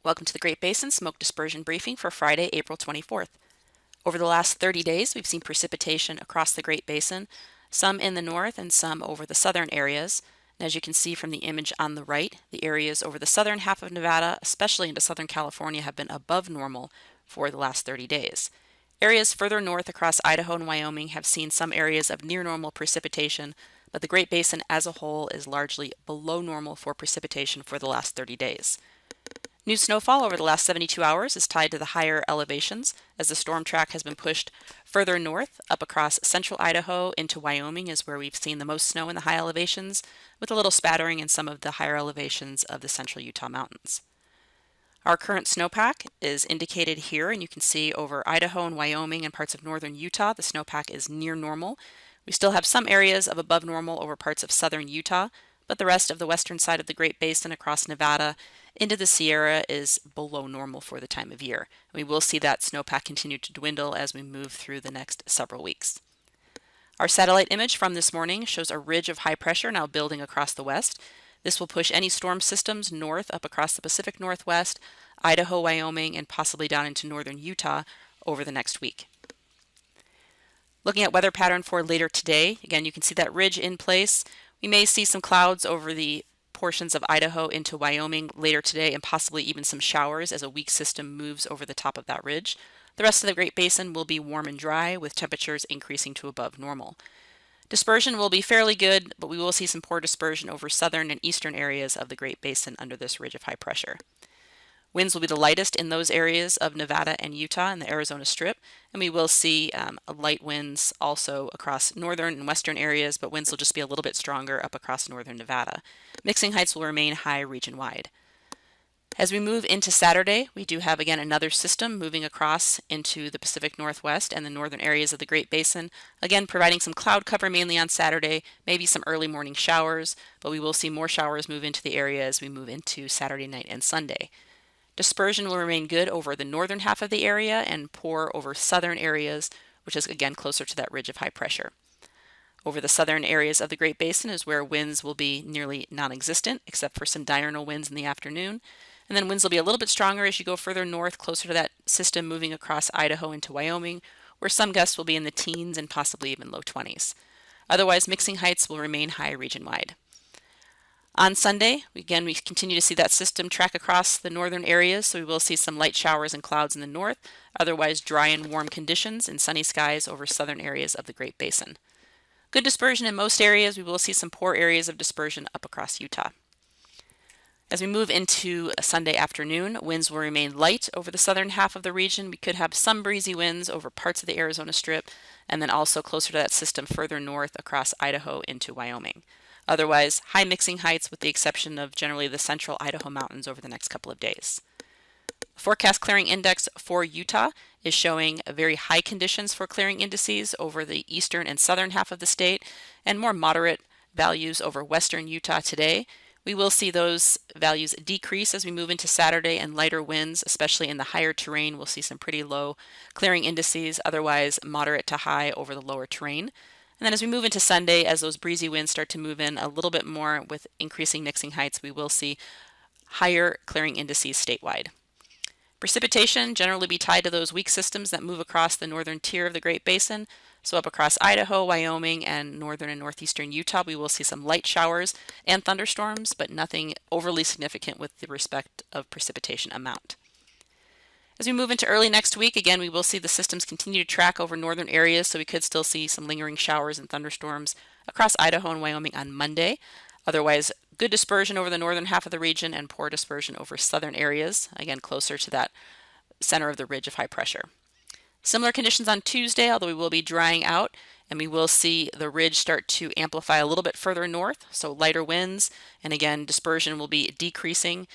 Welcome to the Great Basin Smoke Dispersion Briefing for Friday, April 24th. Over the last 30 days, we've seen precipitation across the Great Basin, some in the north and some over the southern areas. And as you can see from the image on the right, the areas over the southern half of Nevada, especially into Southern California, have been above normal for the last 30 days. Areas further north across Idaho and Wyoming have seen some areas of near normal precipitation, but the Great Basin as a whole is largely below normal for precipitation for the last 30 days. New snowfall over the last 72 hours is tied to the higher elevations as the storm track has been pushed further north up across central Idaho into Wyoming is where we've seen the most snow in the high elevations, with a little spattering in some of the higher elevations of the central Utah mountains. Our current snowpack is indicated here, and you can see over Idaho and Wyoming and parts of northern Utah, the snowpack is near normal. We still have some areas of above normal over parts of southern Utah, but the rest of the western side of the Great Basin across Nevada into the Sierra is below normal for the time of year. We will see that snowpack continue to dwindle as we move through the next several weeks. Our satellite image from this morning shows a ridge of high pressure now building across the west. This will push any storm systems north up across the Pacific Northwest, Idaho, Wyoming, and possibly down into northern Utah over the next week. Looking at weather pattern for later today, again, you can see that ridge in place. We may see some clouds over the portions of Idaho into Wyoming later today and possibly even some showers as a weak system moves over the top of that ridge. The rest of the Great Basin will be warm and dry with temperatures increasing to above normal. Dispersion will be fairly good, but we will see some poor dispersion over southern and eastern areas of the Great Basin under this ridge of high pressure. Winds will be the lightest in those areas of Nevada and Utah and the Arizona Strip, and we will see light winds also across northern and western areas, but winds will just be a little bit stronger up across northern Nevada. Mixing heights will remain high region-wide. As we move into Saturday, we do have again another system moving across into the Pacific Northwest and the northern areas of the Great Basin, again providing some cloud cover mainly on Saturday, maybe some early morning showers, but we will see more showers move into the area as we move into Saturday night and Sunday. Dispersion will remain good over the northern half of the area and poor over southern areas, which is again closer to that ridge of high pressure. Over the southern areas of the Great Basin is where winds will be nearly non-existent, except for some diurnal winds in the afternoon. And then winds will be a little bit stronger as you go further north, closer to that system moving across Idaho into Wyoming, where some gusts will be in the teens and possibly even low 20s. Otherwise, mixing heights will remain high region-wide. On Sunday, we continue to see that system track across the northern areas, so we will see some light showers and clouds in the north, otherwise dry and warm conditions and sunny skies over southern areas of the Great Basin. Good dispersion in most areas. We will see some poor areas of dispersion up across Utah. As we move into a Sunday afternoon, winds will remain light over the southern half of the region. We could have some breezy winds over parts of the Arizona Strip, and then also closer to that system further north across Idaho into Wyoming. Otherwise, high mixing heights with the exception of generally the central Idaho mountains over the next couple of days. The forecast clearing index for Utah is showing very high conditions for clearing indices over the eastern and southern half of the state and more moderate values over western Utah today. We will see those values decrease as we move into Saturday, and lighter winds, especially in the higher terrain, we'll see some pretty low clearing indices, otherwise moderate to high over the lower terrain. And then as we move into Sunday, as those breezy winds start to move in a little bit more with increasing mixing heights, we will see higher clearing indices statewide. Precipitation generally be tied to those weak systems that move across the northern tier of the Great Basin. So up across Idaho, Wyoming, and northern and northeastern Utah, we will see some light showers and thunderstorms, but nothing overly significant with the respect of precipitation amount. As we move into early next week, again, we will see the systems continue to track over northern areas, so we could still see some lingering showers and thunderstorms across Idaho and Wyoming on Monday. Otherwise, good dispersion over the northern half of the region and poor dispersion over southern areas, again, closer to that center of the ridge of high pressure. Similar conditions on Tuesday, although we will be drying out, and we will see the ridge start to amplify a little bit further north, so lighter winds, and again, dispersion will be decreasing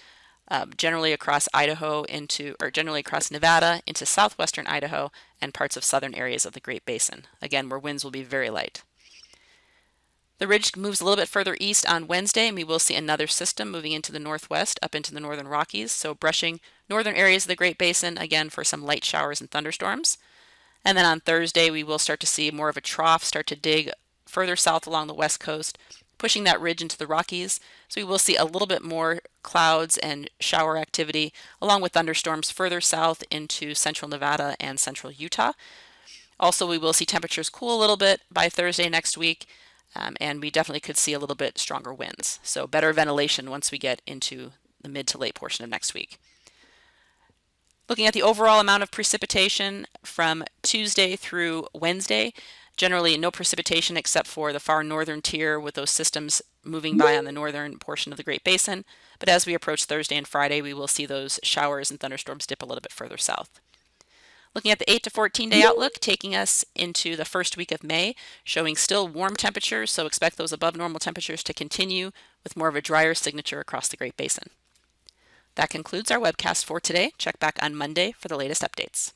generally across generally across Nevada into southwestern Idaho and parts of southern areas of the Great Basin, again, where winds will be very light. The ridge moves a little bit further east on Wednesday, and we will see another system moving into the northwest up into the northern Rockies, so brushing northern areas of the Great Basin again for some light showers and thunderstorms. And then on Thursday, we will start to see more of a trough start to dig further south along the west coast, pushing that ridge into the Rockies. So we will see a little bit more clouds and shower activity along with thunderstorms further south into central Nevada and central Utah. Also, we will see temperatures cool a little bit by Thursday next week, and we definitely could see a little bit stronger winds. So better ventilation once we get into the mid to late portion of next week. Looking at the overall amount of precipitation from Tuesday through Wednesday, generally no precipitation except for the far northern tier with those systems moving by on the northern portion of the Great Basin. But as we approach Thursday and Friday, we will see those showers and thunderstorms dip a little bit further south. Looking at the 8 to 14 day outlook, taking us into the first week of May, showing still warm temperatures, so expect those above normal temperatures to continue with more of a drier signature across the Great Basin. That concludes our webcast for today. Check back on Monday for the latest updates.